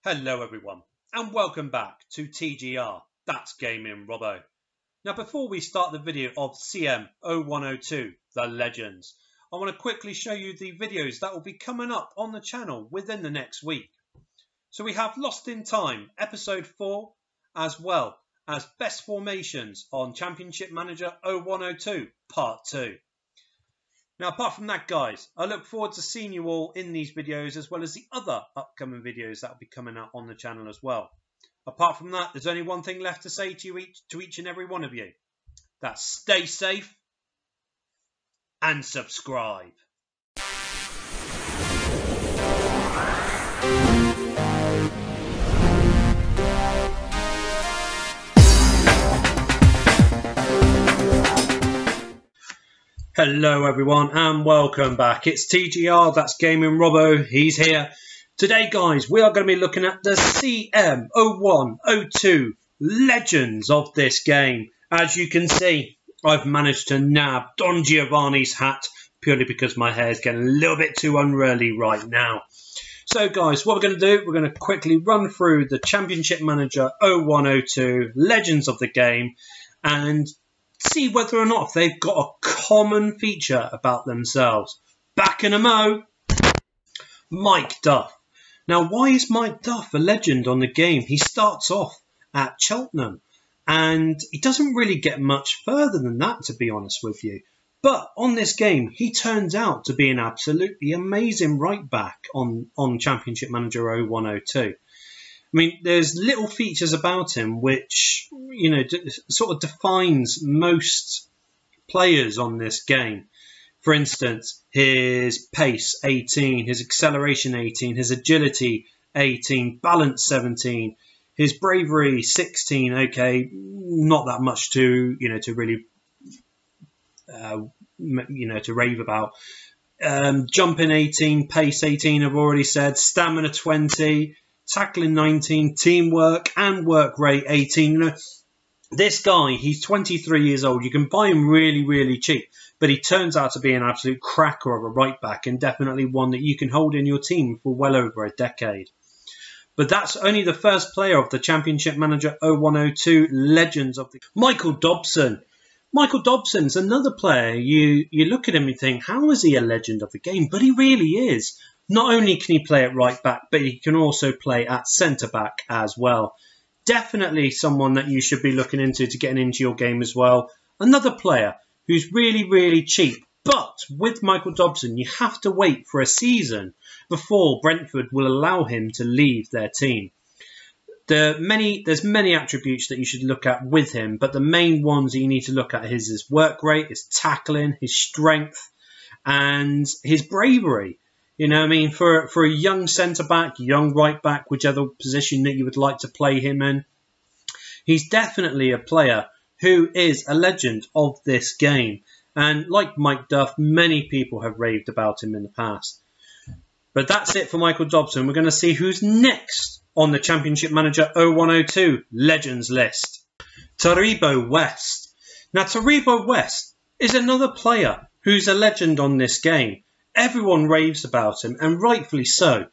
Hello everyone and welcome back to TGR, that's Gaming Robo. Now before we start the video of CM0102, The Legends, I want to quickly show you the videos that will be coming up on the channel within the next week. So we have Lost in Time, Episode 4, as well as Best Formations on Championship Manager 0102, Part 2. Now, apart from that, guys, I look forward to seeing you all in these videos as well as the other upcoming videos that will be coming out on the channel as well. Apart from that, there's only one thing left to say to each and every one of you. That's stay safe and subscribe. Hello everyone and welcome back. It's TGR, that's Gaming Robo, he's here. Today guys, we are going to be looking at the CM0102 Legends of this game. As you can see, I've managed to nab Don Giovanni's hat purely because my hair is getting a little bit too unruly right now. So guys, what we're going to do, we're going to quickly run through the Championship Manager 0102 Legends of the game and see whether or not they've got a common feature about themselves. Back in a mo, Mike Duff. Now, why is Mike Duff a legend on the game? He starts off at Cheltenham and he doesn't really get much further than that, to be honest with you. But on this game, he turns out to be an absolutely amazing right back on Championship Manager 0102. I mean, there's little features about him which, you know, sort of defines most players on this game. For instance, his pace, 18, his acceleration, 18, his agility, 18, balance, 17, his bravery, 16. Okay, not that much to, you know, to really, to rave about. Jumping, 18, pace, 18, I've already said, stamina, 20. Tackling 19, teamwork and work rate 18. You know, this guy, he's 23 years old. You can buy him really, really cheap, but he turns out to be an absolute cracker of a right back and definitely one that you can hold in your team for well over a decade. But that's only the first player of the Championship Manager 0102 Legends of the Michael Dobson. Michael Dobson's another player. You look at him and think, how is he a legend of the game? But he really is. Not only can he play at right back, but he can also play at centre back as well. Definitely someone that you should be looking into to getting into your game as well. Another player who's really, really cheap. But with Michael Dobson, you have to wait for a season before Brentford will allow him to leave their team. There's many attributes that you should look at with him, but the main ones that you need to look at is his work rate, his tackling, his strength, and his bravery. You know what I mean? For a young centre-back, young right-back, whichever position that you would like to play him in, he's definitely a player who is a legend of this game. And like Mike Duff, many people have raved about him in the past. But that's it for Michael Dobson. We're going to see who's next on the Championship Manager 0102 Legends list. Taribo West. Now, Taribo West is another player who's a legend on this game. Everyone raves about him, and rightfully so.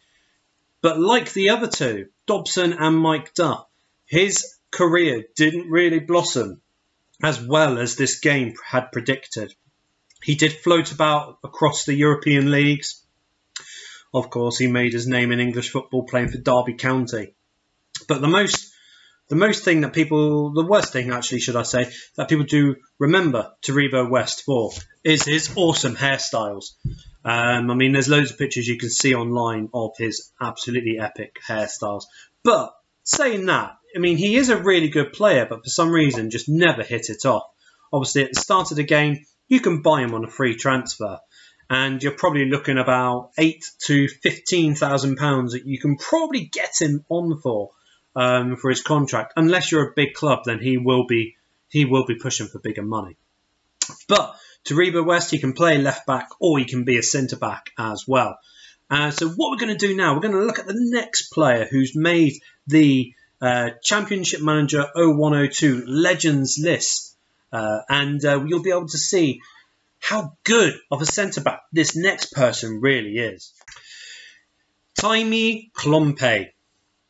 But like the other two, Dobson and Mike Duff, his career didn't really blossom as well as this game had predicted. He did float about across the European leagues. Of course, he made his name in English football playing for Derby County. But the worst thing actually, should I say, that people do remember Taribo West for is his awesome hairstyles. I mean, there's loads of pictures you can see online of his absolutely epic hairstyles. But saying that, I mean, he is a really good player, but for some reason just never hit it off. Obviously, at the start of the game, you can buy him on a free transfer. And you're probably looking about £8,000 to £15,000 that you can probably get him on for his contract. Unless you're a big club, then he will be pushing for bigger money. But Taribo West, he can play left back or he can be a centre back as well. So what we're going to do now, we're going to look at the next player who's made the Championship Manager 0102 Legends list. And you'll be able to see how good of a centre-back this next person really is. Taimi Klompe.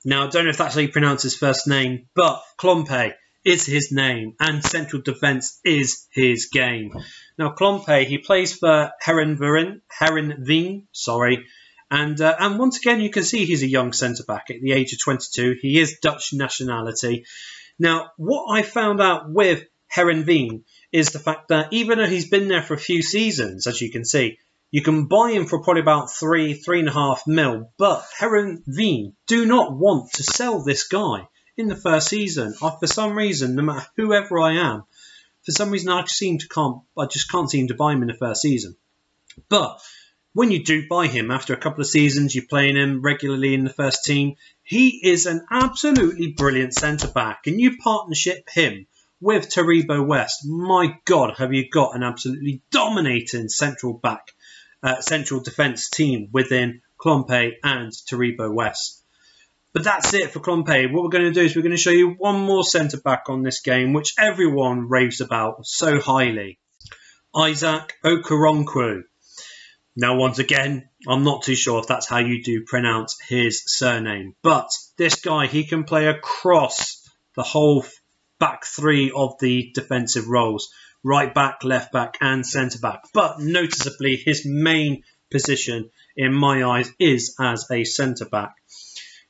Now, I don't know if that's how you pronounce his first name, but Klompe is his name, and central defence is his game. Now, Klompe, he plays for Heerenveen, sorry, and once again, you can see he's a young centre-back at the age of 22. He is Dutch nationality. Now, what I found out with Heerenveen is the fact that even though he's been there for a few seasons, as you can see, you can buy him for probably about 3.5 mil, but Heerenveen do not want to sell this guy in the first season. For some reason, no matter whoever I am, for some reason I just can't seem to buy him in the first season. But when you do buy him after a couple of seasons, you're playing him regularly in the first team, he is an absolutely brilliant centre-back. And you partnership him with Taribo West. My God, have you got an absolutely dominating central defence team within Klompe and Taribo West. But that's it for Klompe. What we're going to do is we're going to show you one more centre-back on this game, which everyone raves about so highly. Isaac Ocaron. Now, once again, I'm not too sure if that's how you do pronounce his surname. But this guy, he can play across the whole back three of the defensive roles. Right back, left back and centre back. But noticeably, his main position, in my eyes, is as a centre back.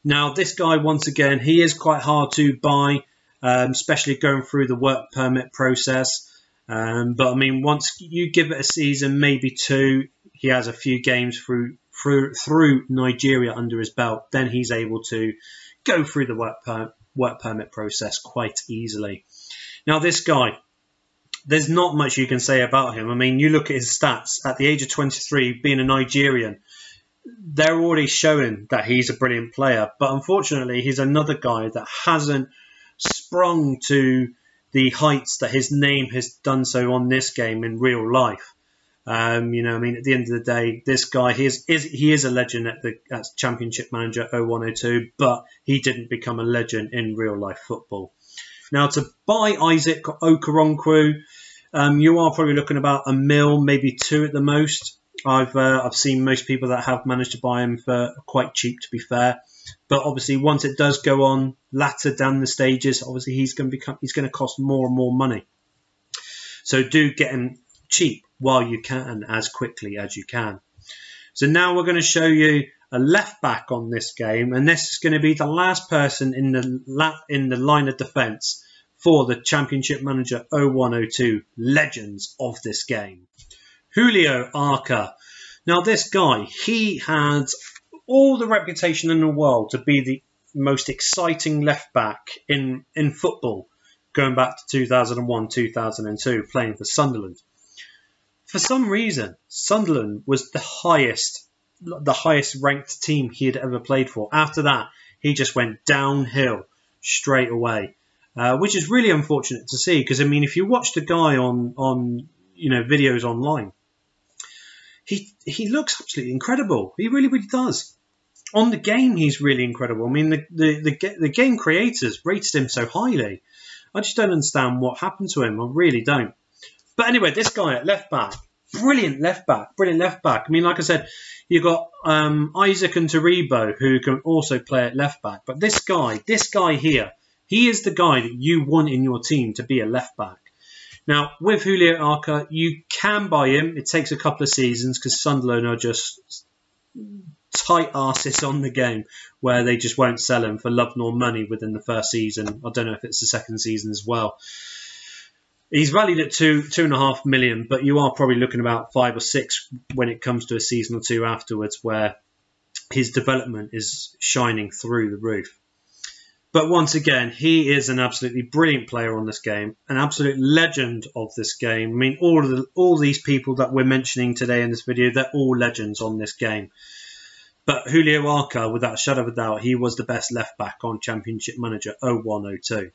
Now, this guy, once again, he is quite hard to buy, especially going through the work permit process. But, I mean, once you give it a season, maybe two, he has a few games through Nigeria under his belt, then he's able to go through the work permit process quite easily. Now, this guy, there's not much you can say about him. I mean, you look at his stats. At the age of 23, being a Nigerian, they're already showing that he's a brilliant player. But unfortunately, he's another guy that hasn't sprung to the heights that his name has done so on this game in real life. I mean, at the end of the day, this guy, he is a legend at Championship Manager 0102, but he didn't become a legend in real life football. Now, to buy Isaac Ocaron, you are probably looking about $1 million, maybe 2 at the most. I've seen most people that have managed to buy him for quite cheap, to be fair. But obviously, once it does go on latter down the stages, obviously he's going to cost more and more money. So do get him cheap while you can, as quickly as you can. So now we're going to show you a left back on this game, and this is going to be the last person in the line of defence for the Championship Manager 0102 legends of this game. Julio Arca. Now, this guy, he had all the reputation in the world to be the most exciting left back in football, going back to 2001, 2002, playing for Sunderland. For some reason, Sunderland was the highest ranked team he had ever played for. After that, he just went downhill straight away, which is really unfortunate to see. Because I mean, if you watch the guy on videos online, he looks absolutely incredible. He really, really does. On the game, he's really incredible. I mean, the game creators rated him so highly. I just don't understand what happened to him. I really don't. But anyway, this guy at left back, brilliant left back. I mean, like I said, you've got Isaac and Taribo, who can also play at left back. But this guy here, he is the guy that you want in your team to be a left back. Now, with Julio Arca, you can buy him. It takes a couple of seasons because Sunderland are just tight asses on the game where they just won't sell him for love nor money within the first season. I don't know if it's the second season as well. He's valued at 2.5 million, but you are probably looking about 5 or 6 when it comes to a season or two afterwards, where his development is shining through the roof. But once again, he is an absolutely brilliant player on this game, an absolute legend of this game. I mean, all these people that we're mentioning today in this video, they're all legends on this game. But Julio Arca, without a shadow of a doubt, he was the best left back on Championship Manager 0102.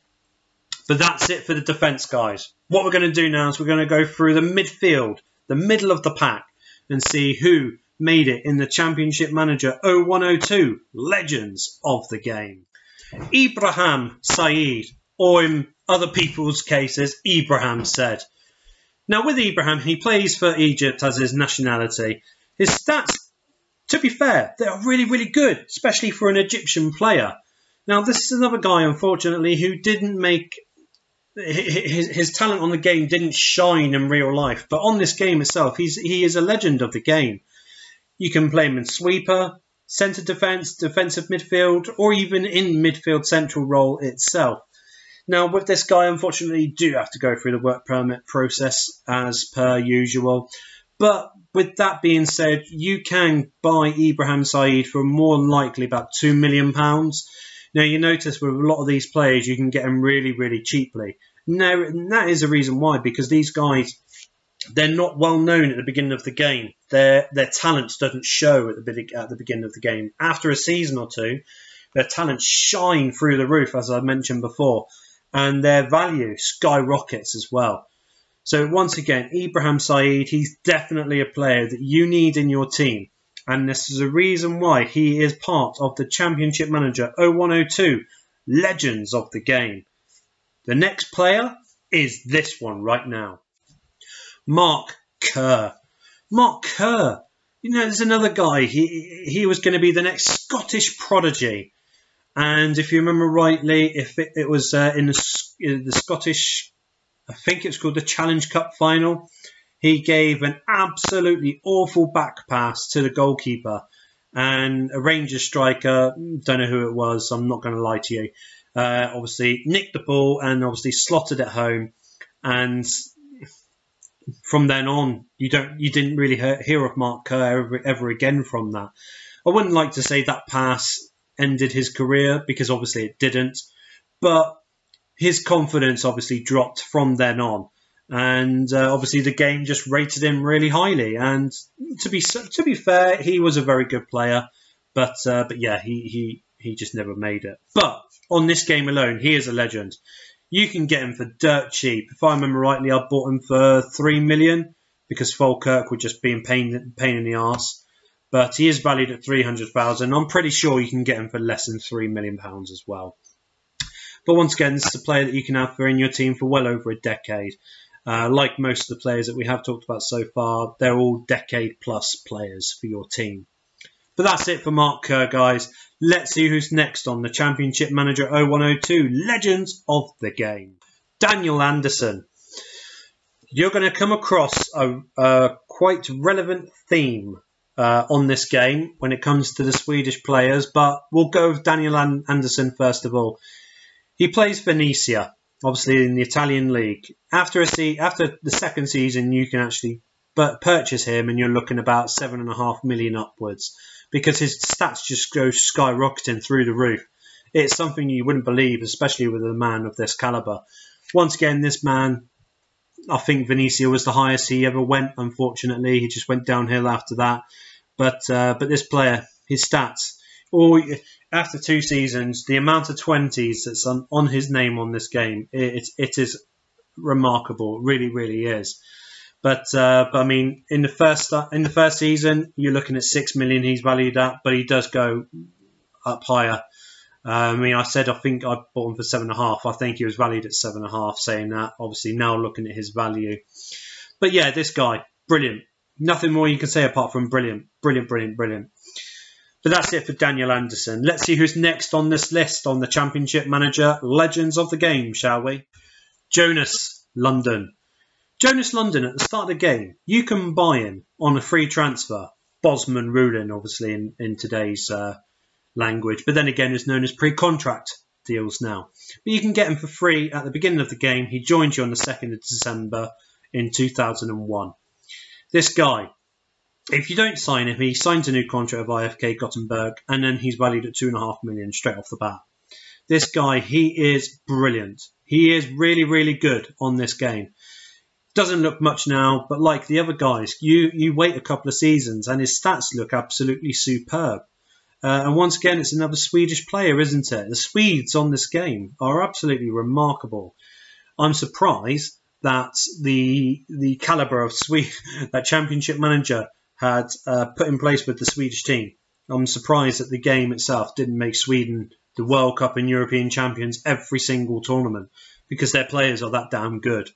But that's it for the defence, guys. What we're going to do now is we're going to go through the midfield, the middle of the pack, and see who made it in the Championship Manager 0102 legends of the game. Ibrahim Said, or in other people's cases, Ibrahim said. Now, with Ibrahim, he plays for Egypt as his nationality. His stats, to be fair, they are really, really good, especially for an Egyptian player. Now, this is another guy, unfortunately, who didn't make... His talent on the game didn't shine in real life. But on this game itself, he is a legend of the game. You can play him in sweeper, centre defence, defensive midfield, or even in midfield central role itself. Now, with this guy, unfortunately, you do have to go through the work permit process as per usual. But with that being said, you can buy Ibrahim Said for more than likely about £2 million. Now, you notice with a lot of these players, you can get them really, really cheaply. Now, and that is the reason why, because these guys, they're not well known at the beginning of the game. Their talents doesn't show at the beginning of the game. After a season or two, their talents shine through the roof, as I mentioned before, and their value skyrockets as well. So once again, Ibrahim Said, he's definitely a player that you need in your team. And this is the reason why he is part of the Championship Manager 0102 Legends of the game. The next player is this one right now. Mark Kerr. Mark Kerr. You know, there's another guy. He was going to be the next Scottish prodigy. And if you remember rightly, if it was in the Scottish, I think it's called the Challenge Cup final, he gave an absolutely awful back pass to the goalkeeper. And a Rangers striker, don't know who it was, so I'm not going to lie to you, obviously nicked the ball and obviously slotted it home. And from then on, you didn't really hear of Mark Kerr ever again from that. I wouldn't like to say that pass ended his career, because obviously it didn't. But his confidence obviously dropped from then on. And obviously the game just rated him really highly. And to be fair, he was a very good player. But yeah, he just never made it. But on this game alone, he is a legend. You can get him for dirt cheap. If I remember rightly, I bought him for $3 million because Falkirk would just be a pain in the arse. But he is valued at $300,000. I'm pretty sure you can get him for less than £3 million as well. But once again, this is a player that you can have in your team for well over a decade. Like most of the players that we have talked about so far, they're all decade-plus players for your team. But that's it for Mark Kerr, guys. Let's see who's next on the Championship Manager 0102 Legends of the Game. Daniel Anderson. You're going to come across a quite relevant theme on this game when it comes to the Swedish players, but we'll go with Daniel Anderson first of all. He plays Venezia, obviously in the Italian league. After the second season, you can actually purchase him, and you're looking about $7.5 million upwards, because his stats just go skyrocketing through the roof. It's something you wouldn't believe, especially with a man of this caliber. Once again, this man, I think Venezia was the highest he ever went. Unfortunately, he just went downhill after that. But this player, his stats, after 2 seasons, the amount of 20s that's on his name on this game, it is remarkable. It really, really is. But I mean, in the first season, you're looking at $6 million he's valued at, but he does go up higher. I mean, I think I bought him for 7.5. I think he was valued at 7.5. Saying that, obviously now looking at his value, but yeah, this guy, brilliant. Nothing more you can say apart from brilliant, brilliant, brilliant, brilliant. But that's it for Daniel Anderson. Let's see who's next on this list on the Championship Manager Legends of the Game, shall we? Jonas London. Jonas London, at the start of the game, you can buy him on a free transfer. Bosman ruling, obviously, in today's language. But then again, it's known as pre-contract deals now. But you can get him for free at the beginning of the game. He joined you on the 2nd of December in 2001. This guy, if you don't sign him, he signs a new contract with IFK Gothenburg, and then he's valued at $2.5 million straight off the bat. This guy, he is brilliant. He is really, really good on this game. Doesn't look much now, but like the other guys, you wait a couple of seasons and his stats look absolutely superb. And once again, it's another Swedish player, isn't it? The Swedes on this game are absolutely remarkable. I'm surprised that the calibre of that Championship Manager had put in place with the Swedish team. I'm surprised that the game itself didn't make Sweden the World Cup and European champions every single tournament, because their players are that damn good.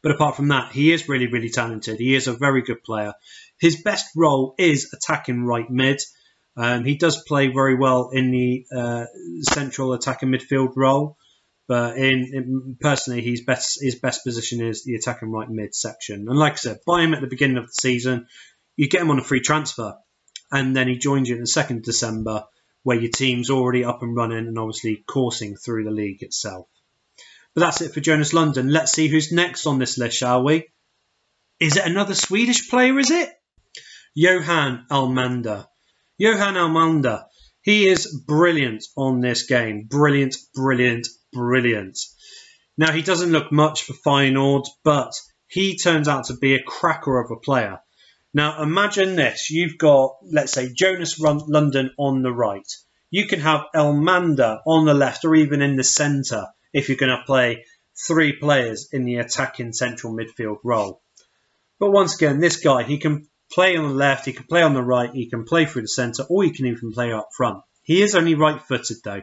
But apart from that, he is really, really talented. He is a very good player. His best role is attacking right mid. He does play very well in the central attacking midfield role, but personally, his best position is the attacking right mid section. And like I said, buy him at the beginning of the season, you get him on a free transfer, and then he joins you in the 2nd of December, where your team's already up and running and obviously coursing through the league itself. But that's it for Jonas London. Let's see who's next on this list, shall we? Is it another Swedish player, is it? Johan Almander. Johan Almander. He is brilliant on this game. Brilliant, brilliant, brilliant. Now, he doesn't look much for Feyenoord, but he turns out to be a cracker of a player. Now, imagine this. You've got, let's say, Jonas London on the right. You can have Almander on the left or even in the centre if you're going to play 3 players in the attacking central midfield role. But once again, this guy, he can play on the left, he can play on the right, he can play through the centre, or he can even play up front. He is only right-footed though.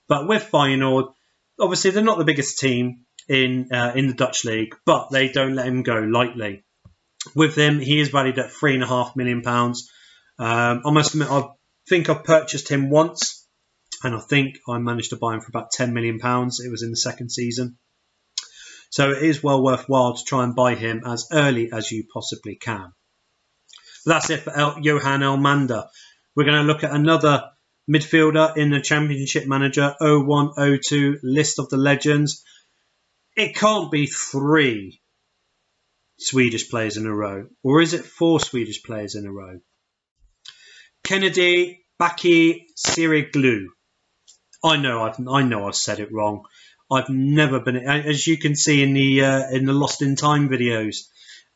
But with Feyenoord, obviously they're not the biggest team in the Dutch league, but they don't let him go lightly. With him, he is valued at £3.5 million. I must admit, I think I've purchased him once, and I think I managed to buy him for about £10 million. It was in the 2nd season. So it is well worthwhile to try and buy him as early as you possibly can. That's it for Johan Almander. We're going to look at another midfielder in the Championship Manager 0102 list of the legends. It can't be 3 Swedish players in a row, or is it 4 Swedish players in a row? Kennedy Bakircioglu. I know I've said it wrong. I've never been, as you can see in the Lost in Time videos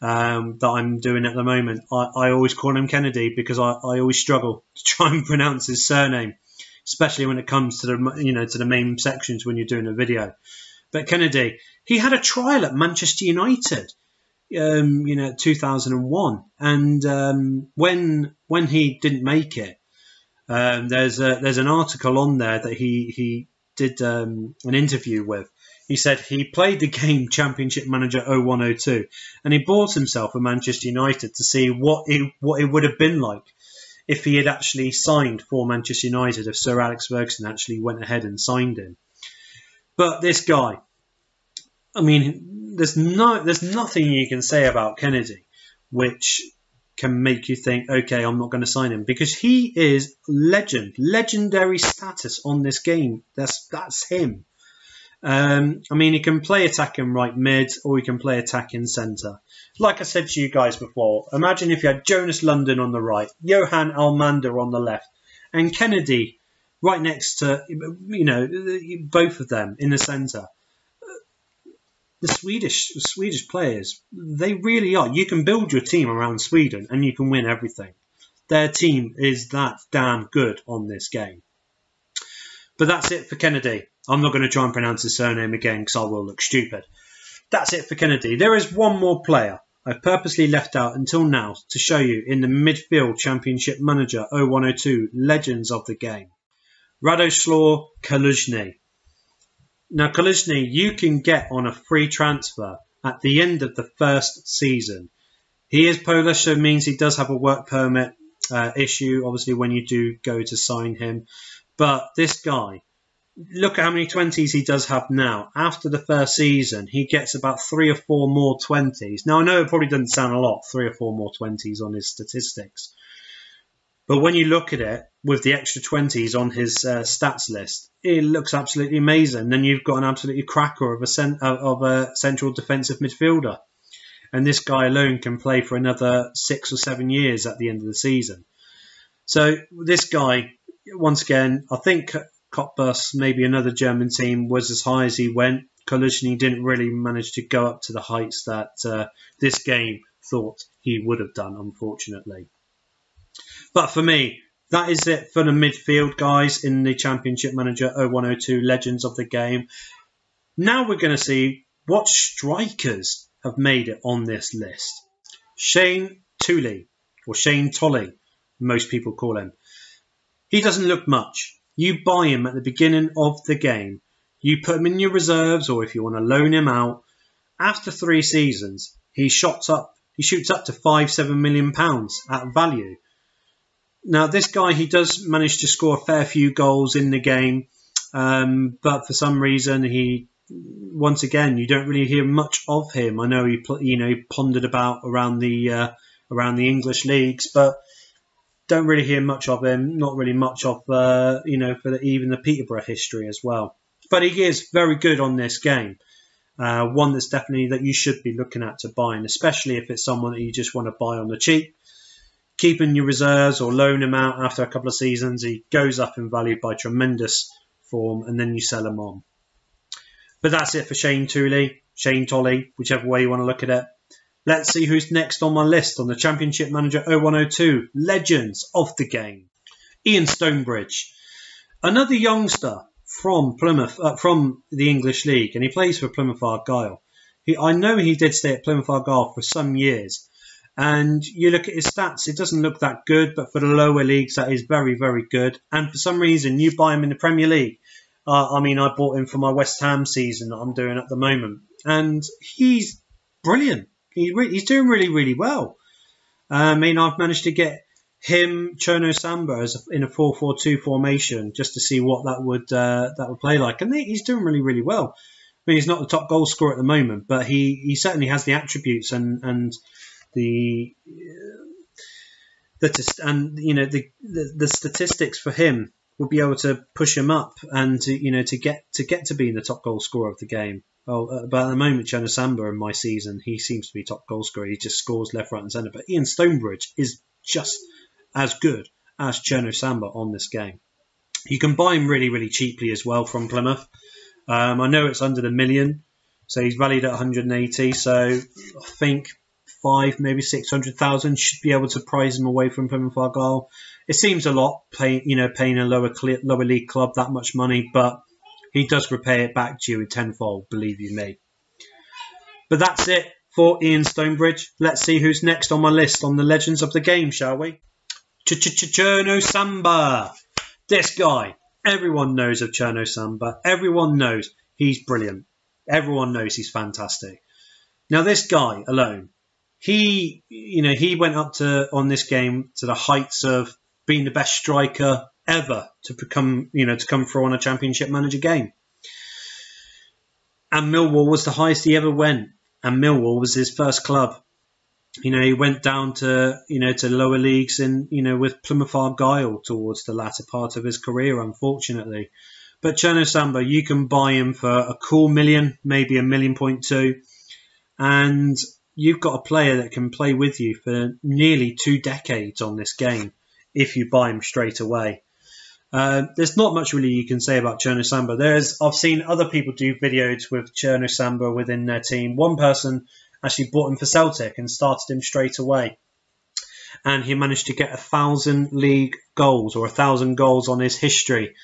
that I'm doing at the moment. I always call him Kennedy because I always struggle to try and pronounce his surname, especially when it comes to the main sections when you're doing a video. But Kennedy, he had a trial at Manchester United. 2001, and when he didn't make it, there's an article on there that he did an interview with. He said he played the game Championship Manager 0102, and he bought himself a Manchester United to see what it would have been like if he had actually signed for Manchester United, if Sir Alex Ferguson actually went ahead and signed him. But this guy, I mean, there's nothing you can say about Kennedy which can make you think, okay, I'm not going to sign him, because he is legendary status on this game. That's him. I mean, he can play attacking right mid, or he can play attacking centre. Like I said to you guys before, imagine if you had Jonas London on the right, Johan Almander on the left, and Kennedy right next to, both of them in the centre. The Swedish players, they really are. You can build your team around Sweden and you can win everything. Their team is that damn good on this game. But that's it for Kennedy. I'm not going to try and pronounce his surname again because I will look stupid. That's it for Kennedy. There is one more player I've purposely left out until now to show you in the Midfield Championship Manager 0102 Legends of the game. Radoslaw Kaluzny. Now, Kaluzny, you can get on a free transfer at the end of the 1st season. He is Polish, so it means he does have a work permit issue, obviously, when you do go to sign him. But this guy, look at how many 20s he does have now. After the 1st season, he gets about 3 or 4 more 20s. Now, I know it probably doesn't sound a lot, 3 or 4 more 20s on his statistics. But when you look at it, with the extra 20s on his stats list, it looks absolutely amazing. Then you've got an absolutely cracker of a central defensive midfielder. And this guy alone can play for another 6 or 7 years at the end of the season. So this guy, once again, I think Cottbus, maybe another German team, was as high as he went. Kaluzny didn't really manage to go up to the heights that this game thought he would have done, unfortunately. But for me, that is it for the midfield, guys, in the Championship Manager 0102 Legends of the game. Now we're going to see what strikers have made it on this list. Shane Tolley, or Shane Tolley, most people call him. He doesn't look much. You buy him at the beginning of the game. You put him in your reserves, or if you want to loan him out. After 3 seasons, he shoots up to £5-7 million at value. Now, this guy, he does manage to score a fair few goals in the game, but for some reason, once again, you don't really hear much of him. I know he pondered about around the English leagues, but don't really hear much of him. Not really much of for even the Peterborough history as well. But he is very good on this game. One that's definitely that you should be looking at to buy, and especially if it's someone that you just want to buy on the cheap. Keeping your reserves or loan him out after a couple of seasons, he goes up in value by tremendous form, and then you sell him on. But that's it for Shane Tolley, whichever way you want to look at it. Let's see who's next on my list on the Championship Manager 0102 Legends of the Game. Ian Stonebridge, another youngster from Plymouth, from the English League, and he plays for Plymouth Argyle. I know he did stay at Plymouth Argyle for some years. And you look at his stats, it doesn't look that good, but for the lower leagues, that is very, very good. And for some reason, you buy him in the Premier League. I bought him for my West Ham season that I'm doing at the moment. And he's brilliant. He's doing really, really well. I've managed to get him, Chono Samba, in a 4-4-2 formation just to see what that would play like. And he's doing really, really well. He's not the top goal scorer at the moment, but he certainly has the attributes and the statistics for him will be able to push him up and to get to being the top goal scorer of the game. Well, but at the moment, Jonas Samba in my season, he seems to be top goal scorer. He just scores left, right, and centre. But Ian Stonebridge is just as good as Jonas Samba on this game. You can buy him really, really cheaply as well from Plymouth. I know it's under the $1 million, so he's valued at 180. So I think 5, maybe 600,000 should be able to prize him away from Plymouth Argyle. It seems a lot, paying a lower league club that much money, but he does repay it back to you tenfold, believe you me. But that's it for Ian Stonebridge. Let's see who's next on my list on the Legends of the Game, shall we? Cherno Samba. This guy, everyone knows of Cherno Samba. Everyone knows he's brilliant. Everyone knows he's fantastic. Now, this guy alone, he went up on this game to the heights of being the best striker ever to come through on a Championship Manager game. And Millwall was the highest he ever went. And Millwall was his first club. He went down to lower leagues with Plymouth Argyle towards the latter part of his career, unfortunately. But Cherno Samba, you can buy him for a cool $1 million, maybe $1.2 million. And you've got a player that can play with you for nearly 2 decades on this game if you buy him straight away. There's not much really you can say about Cherno Samba. I've seen other people do videos with Cherno Samba within their team. One person actually bought him for Celtic and started him straight away. And he managed to get 1,000 league goals, or 1,000 goals on his history,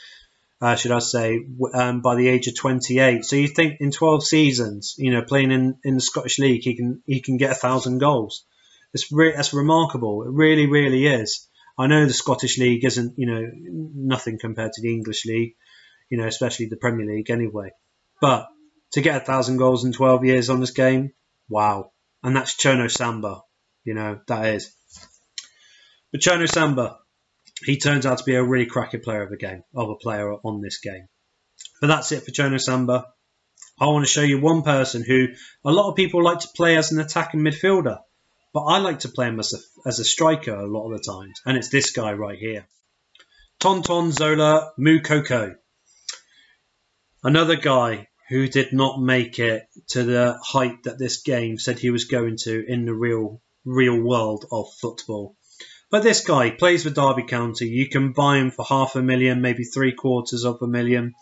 should I say, by the age of 28. So you think in 12 seasons, playing in the Scottish League, he can get 1,000 goals. That's remarkable. It really, really is. I know the Scottish League isn't, nothing compared to the English League, especially the Premier League anyway. But to get 1,000 goals in 12 years on this game, wow. And that's Cherno Samba, that is. But Cherno Samba, he turns out to be a really cracking player of a player on this game. But that's it for Cherno Samba. I want to show you one person who a lot of people like to play as an attacking midfielder. But I like to play him as a striker a lot of the times. And it's this guy right here. Tonton Zola Mukoko. Another guy who did not make it to the height that this game said he was going to in the real world of football. But this guy plays for Derby County. You can buy him for $500,000, maybe $750,000.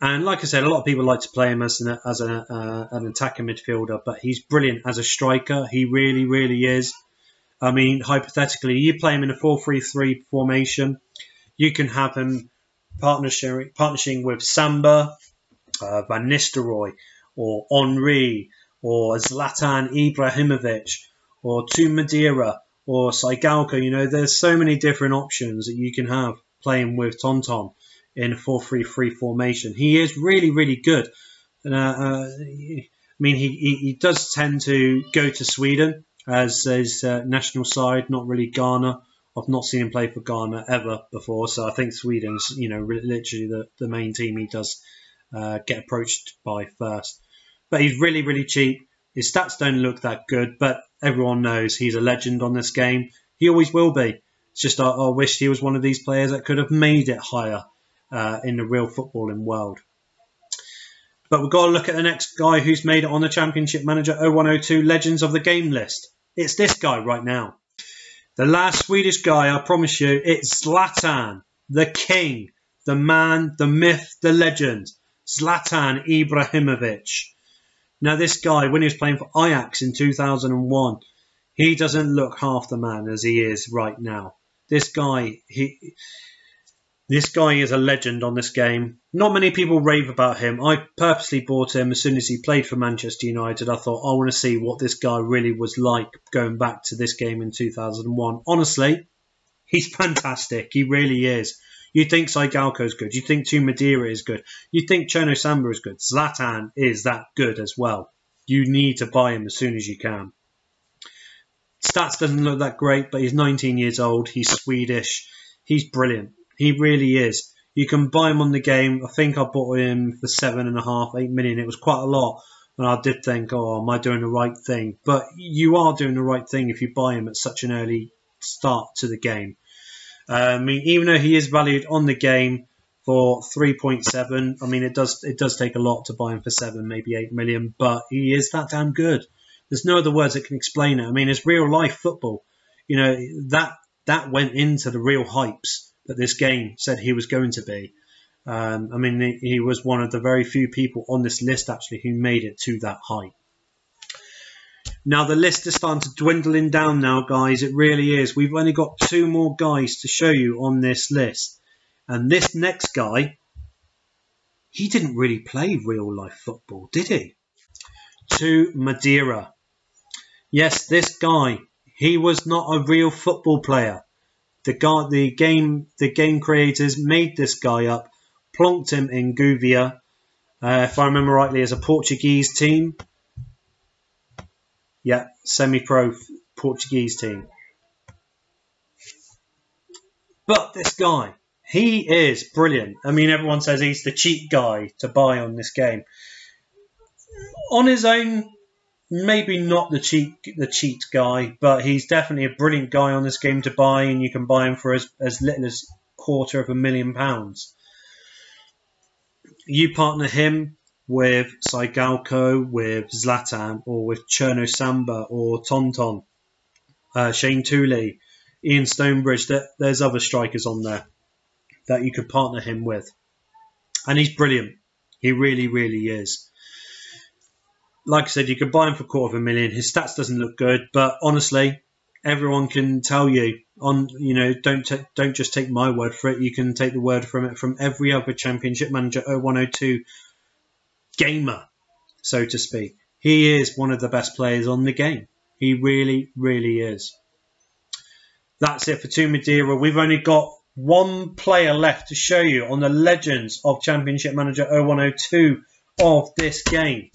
And like I said, a lot of people like to play him as an attacking midfielder, but he's brilliant as a striker. He really, really is. Hypothetically, you play him in a 4-3-3 formation. You can have him partnering with Samba, Van Nistelrooy, or Henry, or Zlatan Ibrahimovic, or Madeira, or Saigalco. There's so many different options that you can have playing with Tonton in a 4-3-3 formation. He is really, really good. He does tend to go to Sweden as his national side, not really Ghana I've not seen him play for Ghana ever before, so I think Sweden's, literally the main team he does get approached by first. But he's really, really cheap. His stats don't look that good, but everyone knows he's a legend on this game. He always will be. It's just I wish he was one of these players that could have made it higher in the real footballing world. But we've got to look at the next guy who's made it on the Championship Manager 0102 Legends of the Game list. It's this guy right now. The last Swedish guy, I promise you, it's Zlatan, the king, the man, the myth, the legend. Zlatan Ibrahimovic. Now this guy, when he was playing for Ajax in 2001, he doesn't look half the man as he is right now. This guy is a legend on this game. Not many people rave about him. I purposely bought him as soon as he played for Manchester United. I thought, I want to see what this guy really was like going back to this game in 2001. Honestly, he's fantastic. He really is. You think Saigalco is good. You think Madeira is good. You think Jonas London is good. Zlatan is that good as well. You need to buy him as soon as you can. Stats doesn't look that great, but he's 19 years old. He's Swedish. He's brilliant. He really is. You can buy him on the game. I think I bought him for 7.5, 8 million. It was quite a lot. And I did think, oh, am I doing the right thing? But you are doing the right thing if you buy him at such an early start to the game. I mean, even though he is valued on the game for 3.7, I mean, it does take a lot to buy him for 7, maybe 8 million. But he is that damn good. There's no other words that can explain it. I mean, it's real life football. That went into the real hypes that this game said he was going to be. I mean, he was one of the very few people on this list, actually, who made it to that height. Now, the list is starting to dwindle down now, guys. It really is. We've only got 2 more guys to show you on this list. And this next guy, he didn't really play real-life football, did he? To Madeira. Yes, this guy, he was not a real football player. The game creators made this guy up, plonked him in Gouveia, if I remember rightly, as a Portuguese team. Yeah, semi-pro Portuguese team. But this guy, he is brilliant. I mean, everyone says he's the cheap guy to buy on this game. On his own, maybe not the cheat guy, but he's definitely a brilliant guy on this game to buy, and you can buy him for as little as £250,000. You partner him with Saigalco, with Zlatan, or with Cherno Samba, or Tonton, Shane Tooley, Ian Stonebridge. There's other strikers on there that you could partner him with. And he's brilliant. He really, really is. Like I said, you could buy him for £250,000. His stats doesn't look good, but honestly, everyone can tell you. Don't just take my word for it. You can take the word from it from every other Championship Manager 0102 gamer, so to speak. He is one of the best players on the game. He really, really is. That's it for To Madeira. We've only got 1 player left to show you on the Legends of Championship Manager 0102 of this game.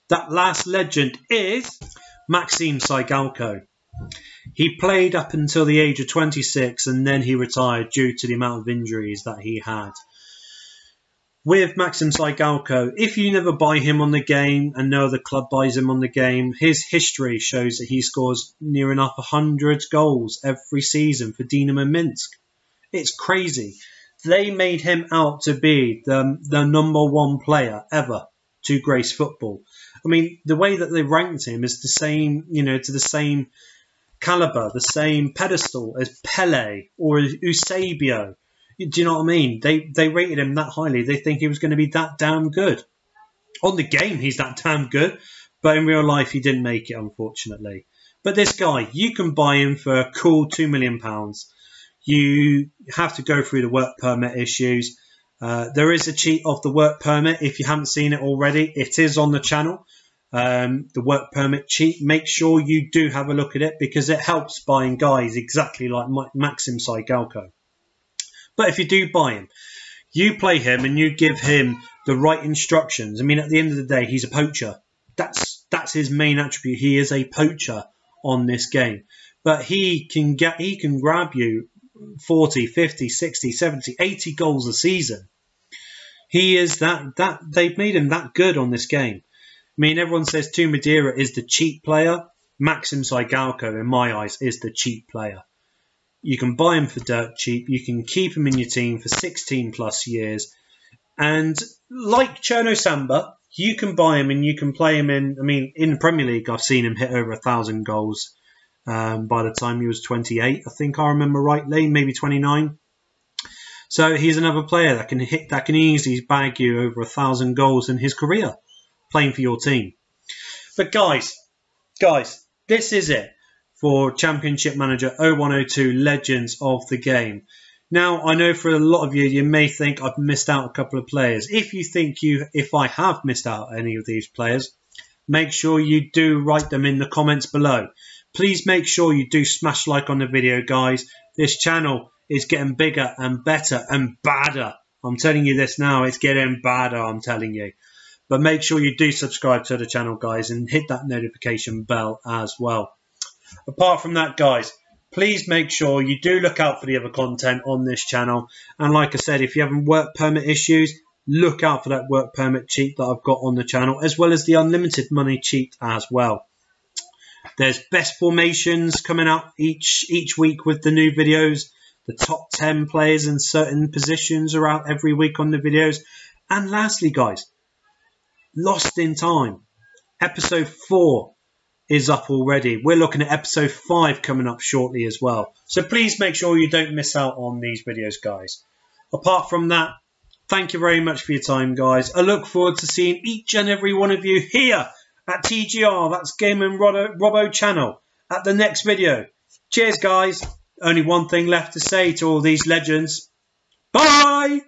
That last legend is Maxine Saigalco. He played up until the age of 26 and then he retired due to the amount of injuries that he had. With Maxime Saigalco, if you never buy him on the game and no other club buys him on the game, his history shows that he scores near enough 100 goals every season for Dynamo Minsk. It's crazy. They made him out to be the #1 player ever to grace football. I mean, the way that they ranked him is the same, to the same caliber, the same pedestal as Pele or Eusebio. Do you know what I mean? They rated him that highly. They think he was going to be that damn good. On the game, he's that damn good. But in real life, he didn't make it, unfortunately. But this guy, you can buy him for a cool £2 million. You have to go through the work permit issues. There is a cheat of the work permit. If you haven't seen it already, it is on the channel. The work permit cheat. Make sure you do have a look at it because it helps buying guys exactly like Maxime Saigalco. But if you do buy him, you play him and you give him the right instructions. I mean, at the end of the day, he's a poacher. That's his main attribute. He is a poacher on this game. but he can grab you 40, 50, 60, 70, 80 goals a season. He is that they've made him that good on this game. I mean, everyone says Tu Madeira is the cheap player. Maxine Saigalco, in my eyes, is the cheap player. You can buy him for dirt cheap. You can keep him in your team for 16 plus years. And like Chono Samba, you can buy him and you can play him in. I mean, in the Premier League, I've seen him hit over 1,000 goals by the time he was 28. I think I remember rightly, maybe 29. So he's another player that can easily bag you over 1,000 goals in his career playing for your team. But guys, this is it for Championship Manager 0102 Legends of the Game. Now, I know for a lot of you, you may think I've missed out a couple of players. If you think if I have missed out any of these players, make sure you do write them in the comments below. Please make sure you do smash like on the video, guys. This channel is getting bigger and better and badder. I'm telling you this now, it's getting badder, I'm telling you. But make sure you do subscribe to the channel, guys, and hit that notification bell as well. Apart from that, guys, please make sure you do look out for the other content on this channel. And like I said, if you have work permit issues, look out for that work permit cheat that I've got on the channel, as well as the unlimited money cheat as well. There's best formations coming out each week with the new videos. The top 10 players in certain positions are out every week on the videos. And lastly, guys, Lost in Time. Episode 4 is up already. We're looking at episode 5 coming up shortly as well. So please make sure you don't miss out on these videos, guys. Apart from that, thank you very much for your time, guys. I look forward to seeing each and every one of you here at TGR, that's Game and Robo channel, at the next video. Cheers, guys. Only one thing left to say to all these legends. Bye!